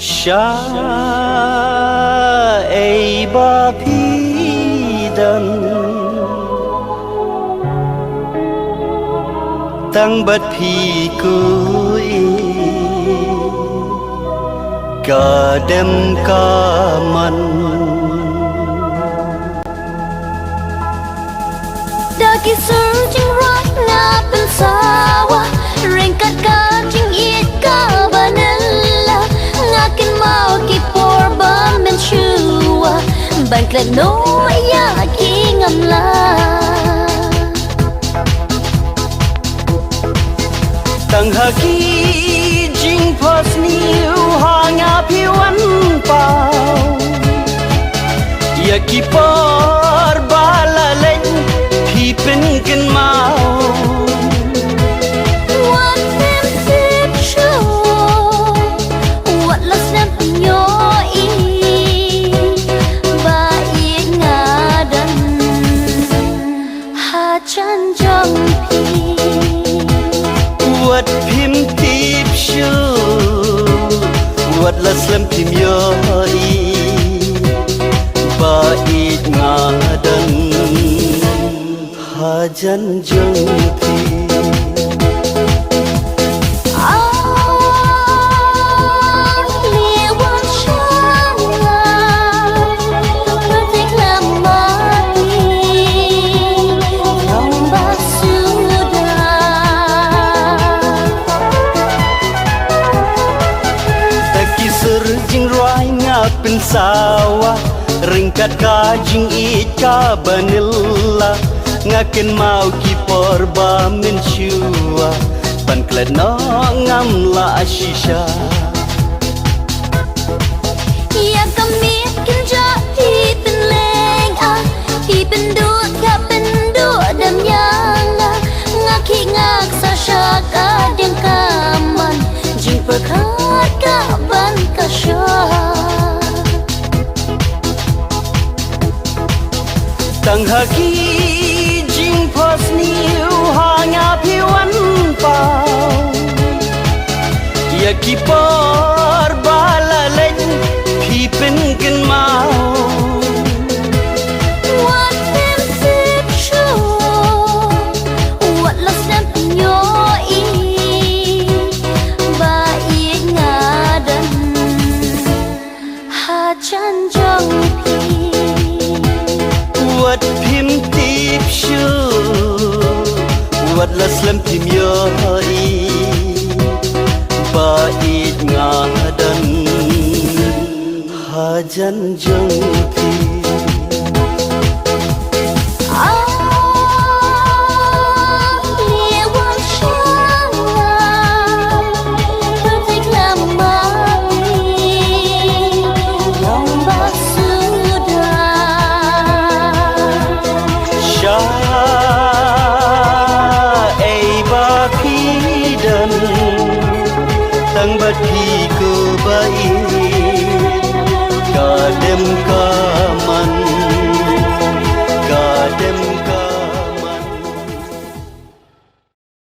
Sha ei ba phi dan tăng bất phi kui cả đêm cả man đã kỹ sử chính rót na bên sawa ring kat ka chính ít ka banella ngakin mau ki por ba men chua ban klet no ya ki ngam la tăng haki jing pas niu hanga piwan pau ya ki por bala len pi pen ken mau what them sip show what la snap nyo i ba i ngadan ha chan jong pi what pim tip show what la slam pim yo i ba i ngadan ha jan jong pi pen sawa ringkat ka jing it ka banilla ngaken mau ki por ba men chua pan klet no ngam la ashisha ya kami kinja ipin leng a ipin du ka pen du dam yang ngaki ngak sa sha ka ding kaman jing perkhat ka ban ka sha tăng haki jing pas niu hanga piwan pau ya ki por bala len pi pen ken mau what them sip show what la snap nyo i ba i ngadan ha chan jong pi what pim tip show what la slam pim yo i ba it ngadan ha jan jong pi tăng bất kỳ cơ bẫy cả đêm cả